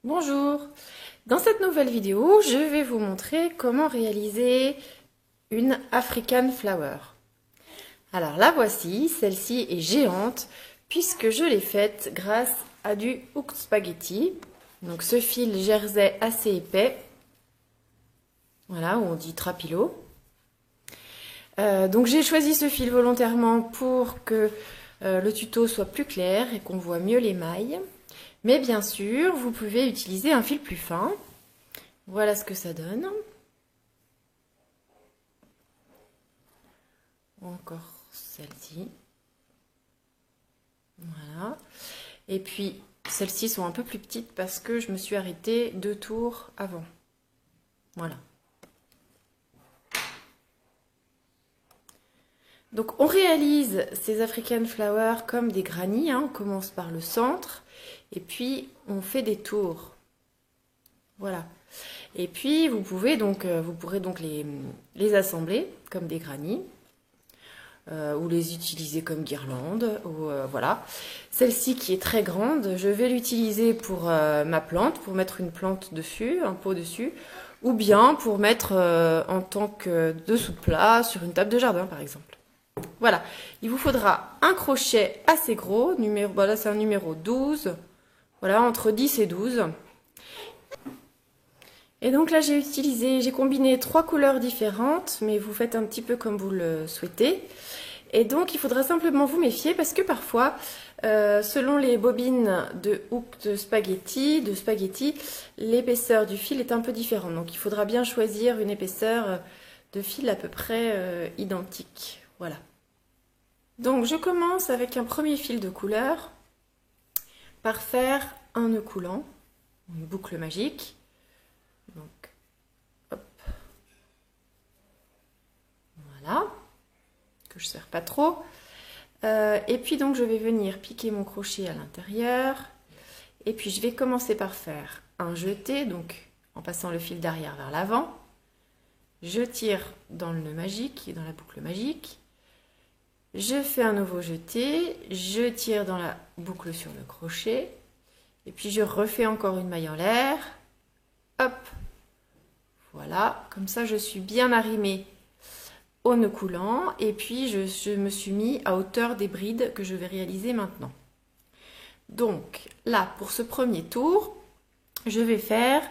Bonjour! Dans cette nouvelle vidéo, je vais vous montrer comment réaliser une African Flower. Alors la voici, celle-ci est géante puisque je l'ai faite grâce à du hook spaghetti. Donc ce fil jersey assez épais, voilà, où on dit trapilo. Donc j'ai choisi ce fil volontairement pour que le tuto soit plus clair et qu'on voit mieux les mailles. Mais bien sûr, vous pouvez utiliser un fil plus fin. Voilà ce que ça donne. Encore celle-ci. Voilà. Et puis, celles-ci sont un peu plus petites parce que je me suis arrêtée 2 tours avant. Voilà. Donc, on réalise ces African Flowers comme des grannies. On commence par le centre et puis on fait des tours. Voilà. Et puis, vous pourrez donc les assembler comme des grannies. Ou les utiliser comme guirlande. Voilà. Celle-ci qui est très grande, je vais l'utiliser pour ma plante, pour mettre une plante dessus, un pot dessus, ou bien pour mettre en tant que dessous de plat sur une table de jardin par exemple. Voilà, il vous faudra un crochet assez gros, là c'est un numéro 12, voilà, entre 10 et 12. Et donc là j'ai combiné 3 couleurs différentes, mais vous faites un petit peu comme vous le souhaitez. Et donc il faudra simplement vous méfier parce que parfois, selon les bobines de hook de spaghetti, l'épaisseur du fil est un peu différente. Donc il faudra bien choisir une épaisseur de fil à peu près identique. Voilà. Donc je commence avec un premier fil de couleur par faire un nœud coulant, une boucle magique. Donc, hop. Voilà. Que je ne serre pas trop. Et puis donc je vais venir piquer mon crochet à l'intérieur. Et puis je vais commencer par faire un jeté, donc en passant le fil d'arrière vers l'avant. Je tire dans le nœud magique et dans la boucle magique. Je fais un nouveau jeté, je tire dans la boucle sur le crochet. Et puis je refais encore une maille en l'air. Hop. Voilà, comme ça je suis bien arrimée au nœud coulant et puis je me suis mis à hauteur des brides que je vais réaliser maintenant. Donc là, pour ce premier tour, je vais faire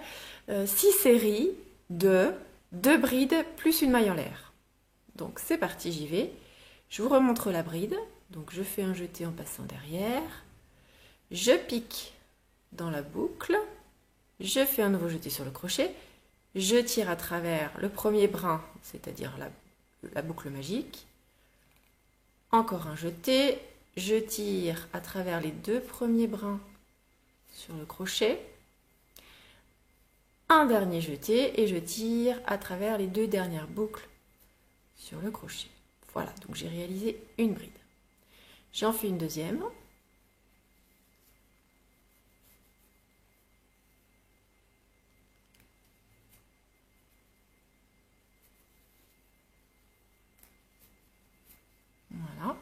6 séries de 2 brides plus une maille en l'air. Donc c'est parti, j'y vais. Je vous remontre la bride. Donc je fais un jeté en passant derrière. Je pique dans la boucle. Je fais un nouveau jeté sur le crochet. Je tire à travers le premier brin, c'est-à-dire la boucle magique. Encore un jeté. Je tire à travers les 2 premiers brins sur le crochet. Un dernier jeté et je tire à travers les 2 dernières boucles sur le crochet. Voilà, donc j'ai réalisé une bride. J'en fais une deuxième. Voilà.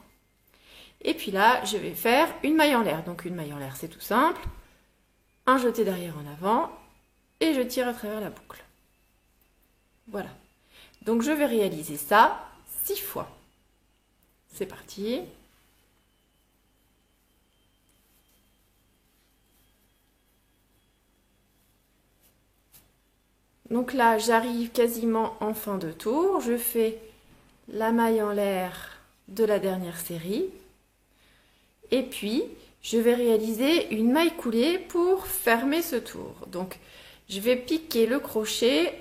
Et puis là, je vais faire une maille en l'air. Donc une maille en l'air, c'est tout simple. Un jeté derrière en avant et je tire à travers la boucle. Voilà. Donc je vais réaliser ça 6 fois. C'est parti. Donc là, j'arrive quasiment en fin de tour. Je fais la maille en l'air de la dernière série. Et puis, je vais réaliser une maille coulée pour fermer ce tour. Donc, je vais piquer le crochet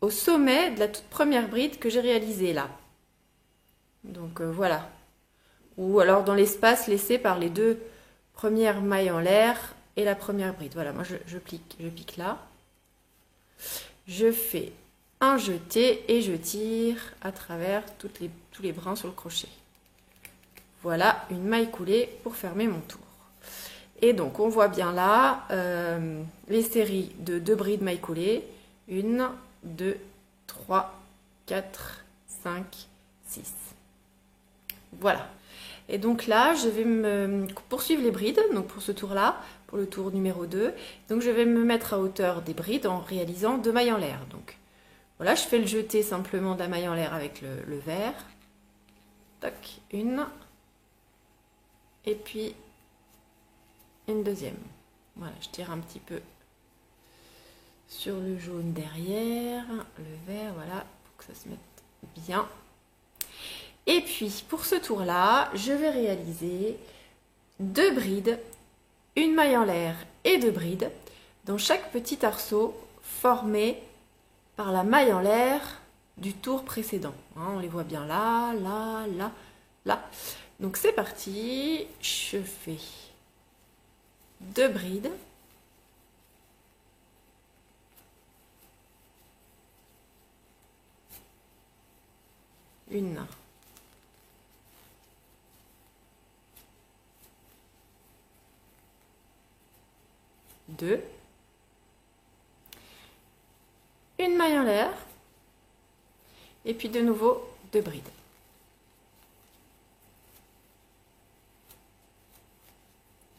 au sommet de la toute première bride que j'ai réalisée là. Donc, voilà. Ou alors dans l'espace laissé par les 2 premières mailles en l'air et la première bride. Voilà, moi je pique là. Je fais un jeté et je tire à travers tous les brins sur le crochet. Voilà une maille coulée pour fermer mon tour. Et donc on voit bien là les séries de 2 brides mailles coulées. 1, 2, 3, 4, 5, 6. Voilà. Et donc là, je vais poursuivre les brides, donc pour ce tour-là, pour le tour numéro 2. Donc je vais me mettre à hauteur des brides en réalisant 2 mailles en l'air. Donc voilà, je fais le jeté simplement de la maille en l'air avec le vert. Tac, une. Et puis une deuxième. Voilà, je tire un petit peu sur le jaune derrière, le vert, voilà, pour que ça se mette bien. Et puis pour ce tour là, je vais réaliser 2 brides, une maille en l'air et 2 brides dans chaque petit arceau formé par la maille en l'air du tour précédent. On les voit bien là, là, là, là. Donc c'est parti, je fais 2 brides. Une. Deux. Une maille en l'air. Et puis de nouveau 2 brides.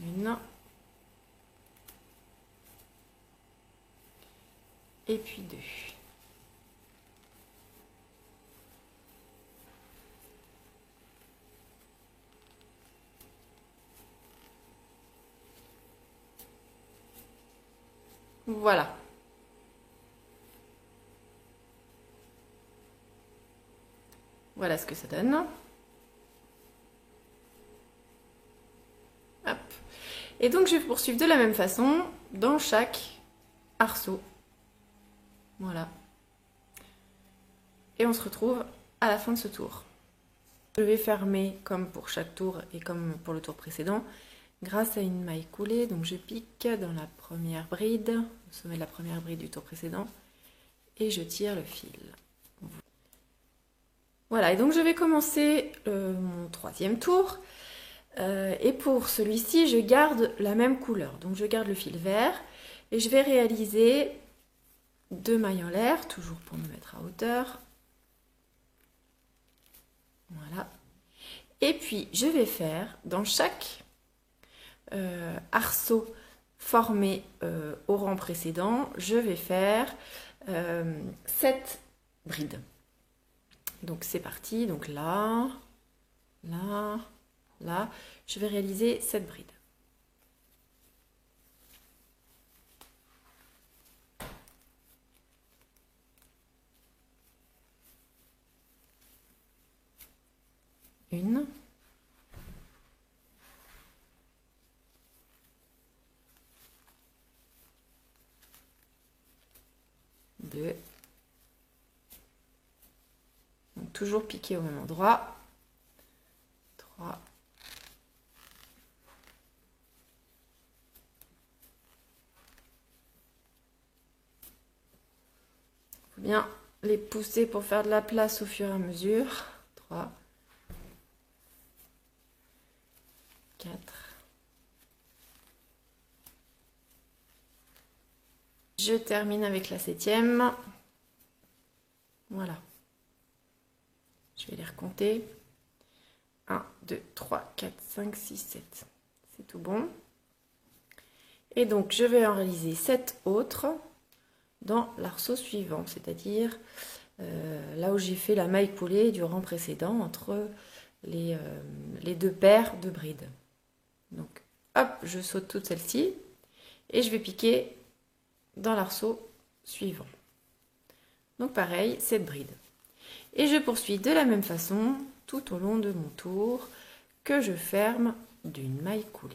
Une. Et puis 2. Voilà. Voilà ce que ça donne. Hop. Et donc je vais poursuivre de la même façon dans chaque arceau. Voilà. Et on se retrouve à la fin de ce tour. Je vais fermer comme pour chaque tour et comme pour le tour précédent grâce à une maille coulée. Donc je pique dans la première bride, au sommet de la première bride du tour précédent, et je tire le fil. Voilà, et donc je vais commencer mon 3e tour. Et pour celui-ci, je garde la même couleur. Donc je garde le fil vert et je vais réaliser 2 mailles en l'air, toujours pour me mettre à hauteur. Voilà. Et puis je vais faire dans chaque arceau formé au rang précédent, je vais faire 7 brides. Donc c'est parti, donc là, là, là, je vais réaliser 7 brides. Une. Deux. Donc toujours piquer au même endroit. 3. Il faut bien les pousser pour faire de la place au fur et à mesure. 3. 4. Je termine avec la 7e. Voilà. Je vais les recompter. 1, 2, 3, 4, 5, 6, 7. C'est tout bon. Et donc, je vais en réaliser 7 autres dans l'arceau suivant, c'est-à-dire là où j'ai fait la maille coulée du rang précédent entre les 2 paires de brides. Donc, hop, je saute toute celle-ci et je vais piquer dans l'arceau suivant. Donc pareil, 7 brides. Et je poursuis de la même façon tout au long de mon tour que je ferme d'une maille coulée.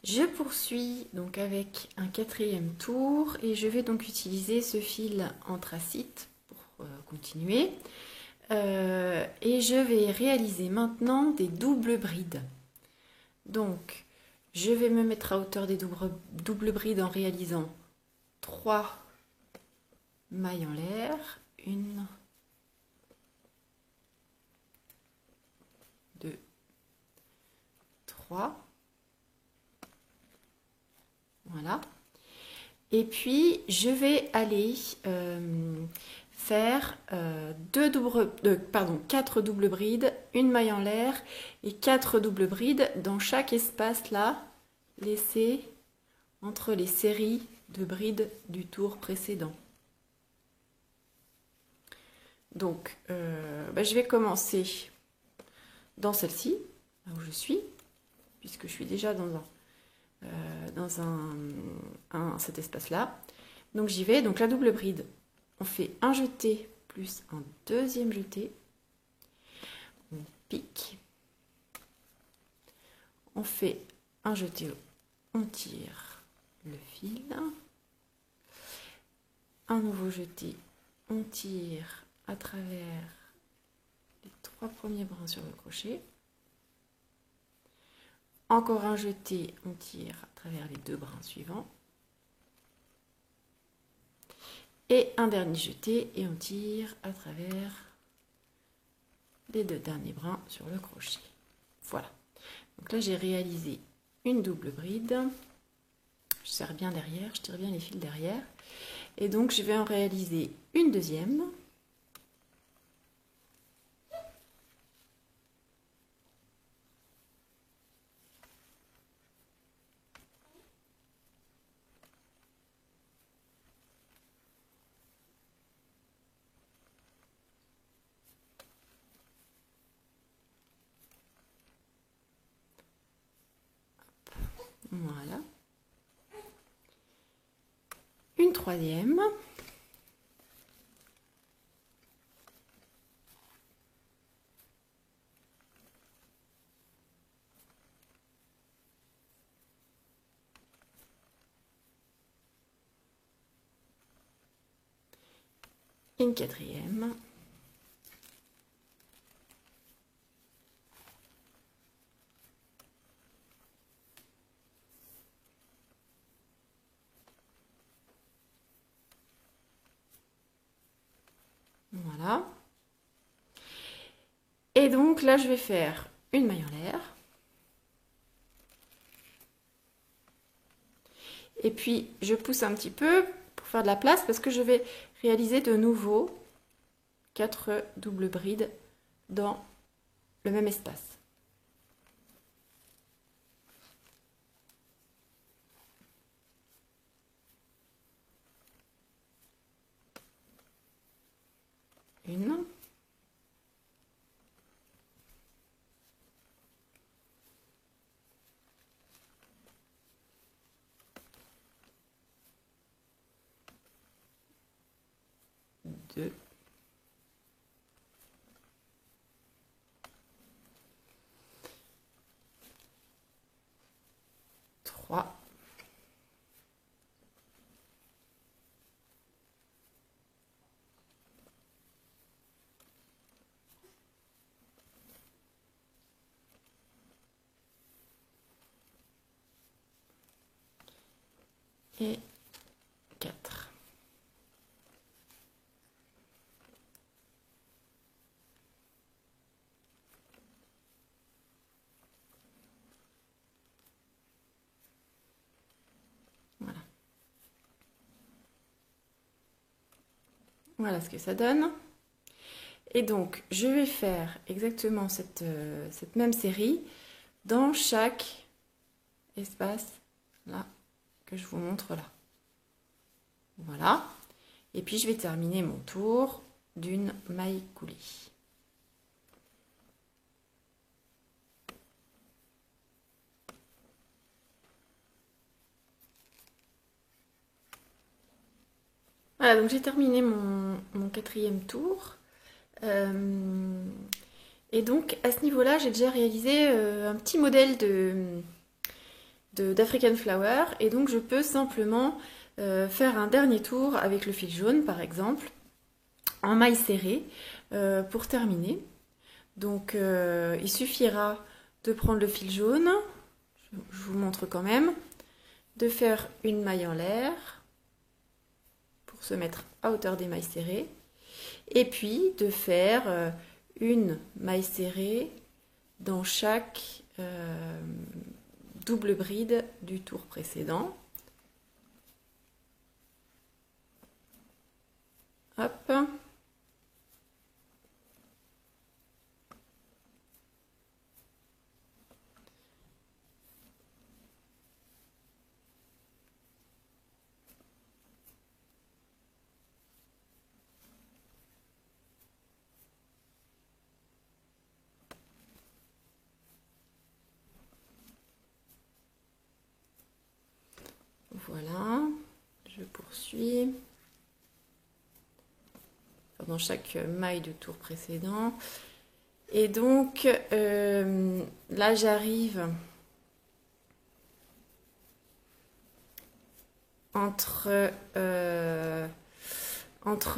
Je poursuis donc avec un 4e tour et je vais donc utiliser ce fil anthracite pour continuer. Et je vais réaliser maintenant des doubles brides. Donc, je vais me mettre à hauteur des doubles brides en réalisant 3 mailles en l'air. 1, 2, 3. Voilà. Et puis, je vais aller faire 4 doubles brides, une maille en l'air et 4 doubles brides dans chaque espace là laissé entre les séries de brides du tour précédent. Donc je vais commencer dans celle-ci, là où je suis, puisque je suis déjà dans cet espace-là. Donc j'y vais, donc la double bride, on fait un jeté plus un deuxième jeté, on pique, on fait un jeté, on tire le fil, un nouveau jeté, on tire à travers les 3 premiers brins sur le crochet, encore un jeté, on tire à travers les 2 brins suivants, et un dernier jeté et on tire à travers les 2 derniers brins sur le crochet. Voilà, donc là j'ai réalisé une double bride, je serre bien derrière, je tire bien les fils derrière, et donc je vais en réaliser une deuxième. Voilà. Une troisième. Une quatrième. Voilà. Et donc là, je vais faire une maille en l'air. Et puis, je pousse un petit peu pour faire de la place parce que je vais réaliser de nouveau 4 doubles brides dans le même espace. Une. Deux. Trois. Et 4. Voilà. Voilà ce que ça donne. Et donc, je vais faire exactement cette même série dans chaque espace là que je vous montre là. Voilà. Et puis, je vais terminer mon tour d'une maille coulée. Voilà, donc j'ai terminé mon quatrième tour. Et donc, à ce niveau-là, j'ai déjà réalisé un petit modèle d'African Flower. Et donc, je peux simplement faire un dernier tour avec le fil jaune, par exemple, en maille serrée, pour terminer. Donc, il suffira de prendre le fil jaune, je vous montre quand même, de faire une maille en l'air, pour se mettre à hauteur des mailles serrées, et puis de faire une maille serrée dans chaque double bride du tour précédent. Hop. poursuis dans chaque maille du tour précédent. Et donc là j'arrive entre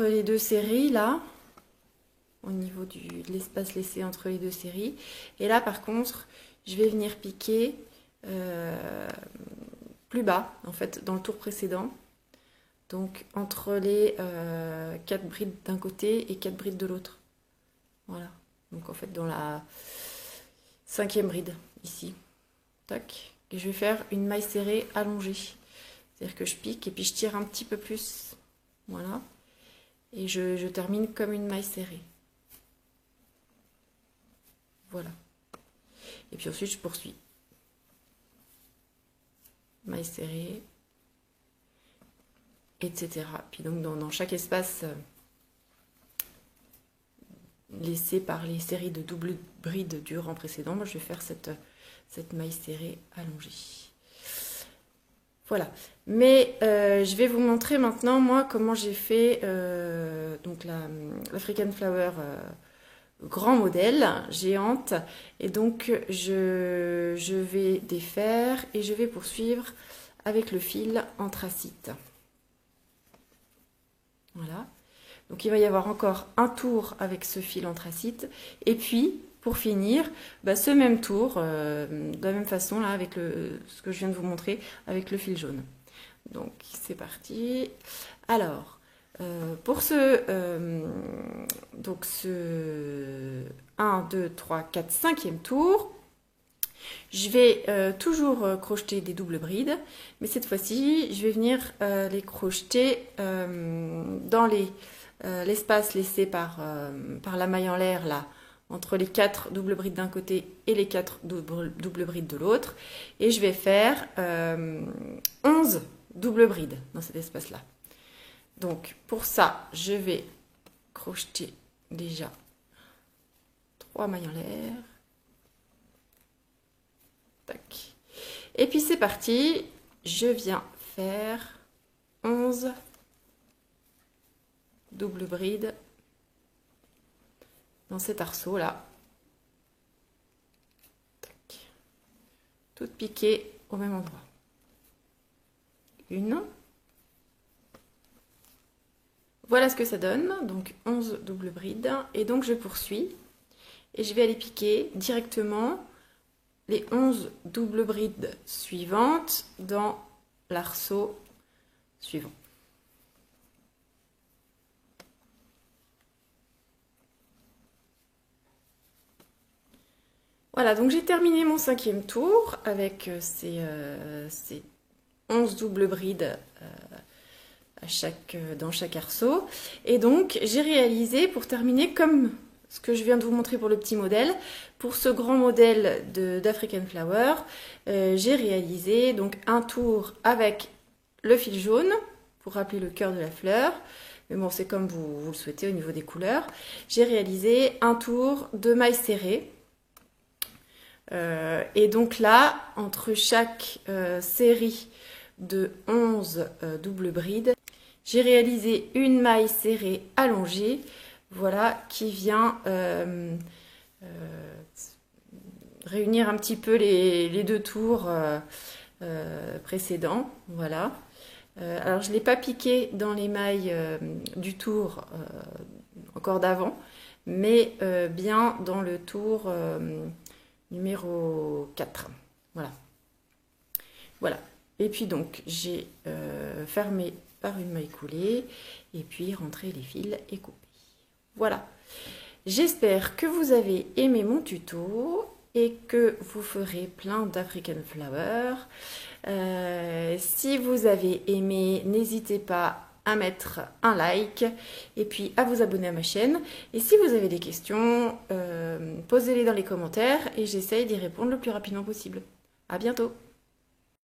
les deux séries là, au niveau de l'espace laissé entre les deux séries. Et là par contre je vais venir piquer plus bas en fait dans le tour précédent, donc entre les 4 brides d'un côté et 4 brides de l'autre. Voilà, donc en fait dans la 5e bride ici, tac, et je vais faire une maille serrée allongée, c'est-à-dire que je pique et puis je tire un petit peu plus, voilà, et je termine comme une maille serrée, voilà, et puis ensuite je poursuis, maille serrée, etc. Puis donc dans chaque espace laissé par les séries de double bride du rang précédent, moi je vais faire cette maille serrée allongée. Voilà, mais je vais vous montrer maintenant moi comment j'ai fait donc l'African Flower grand modèle, géante, et donc je vais défaire et je vais poursuivre avec le fil anthracite. Voilà, donc il va y avoir encore un tour avec ce fil anthracite, et puis pour finir, ce même tour, de la même façon là avec ce que je viens de vous montrer avec le fil jaune. Donc c'est parti. Alors pour ce 1, 2, 3, 4, 5e tour, je vais toujours crocheter des doubles brides, mais cette fois-ci, je vais venir les crocheter dans l'espace laissé par la maille en l'air, là, entre les 4 doubles brides d'un côté et les 4 doubles brides de l'autre. Et je vais faire 11 doubles brides dans cet espace-là. Donc, pour ça, je vais crocheter déjà 3 mailles en l'air. Tac. Et puis c'est parti, je viens faire 11 doubles brides dans cet arceau là. Tac. Toutes piquées au même endroit. Une. Voilà ce que ça donne, donc 11 doubles brides. Et donc je poursuis et je vais aller piquer directement les 11 doubles brides suivantes dans l'arceau suivant. Voilà, donc j'ai terminé mon 5e tour avec ces 11 doubles brides dans chaque arceau. Et donc j'ai réalisé, pour terminer, comme ce que je viens de vous montrer pour le petit modèle, pour ce grand modèle d'African Flower, j'ai réalisé donc un tour avec le fil jaune pour rappeler le cœur de la fleur, mais bon c'est comme vous le souhaitez au niveau des couleurs. J'ai réalisé un tour de maille serrée, et donc là entre chaque série de 11 doubles brides, j'ai réalisé une maille serrée allongée, voilà, qui vient réunir un petit peu les deux tours précédents. Voilà. Alors je ne l'ai pas piqué dans les mailles du tour encore d'avant, mais bien dans le tour numéro 4. Voilà. Voilà. Et puis donc j'ai fermé par une maille coulée et puis rentré les fils et coupé. Voilà, j'espère que vous avez aimé mon tuto et que vous ferez plein d'African Flower. Si vous avez aimé, n'hésitez pas à mettre un like et puis à vous abonner à ma chaîne. Et si vous avez des questions, posez-les dans les commentaires et j'essaye d'y répondre le plus rapidement possible. À bientôt!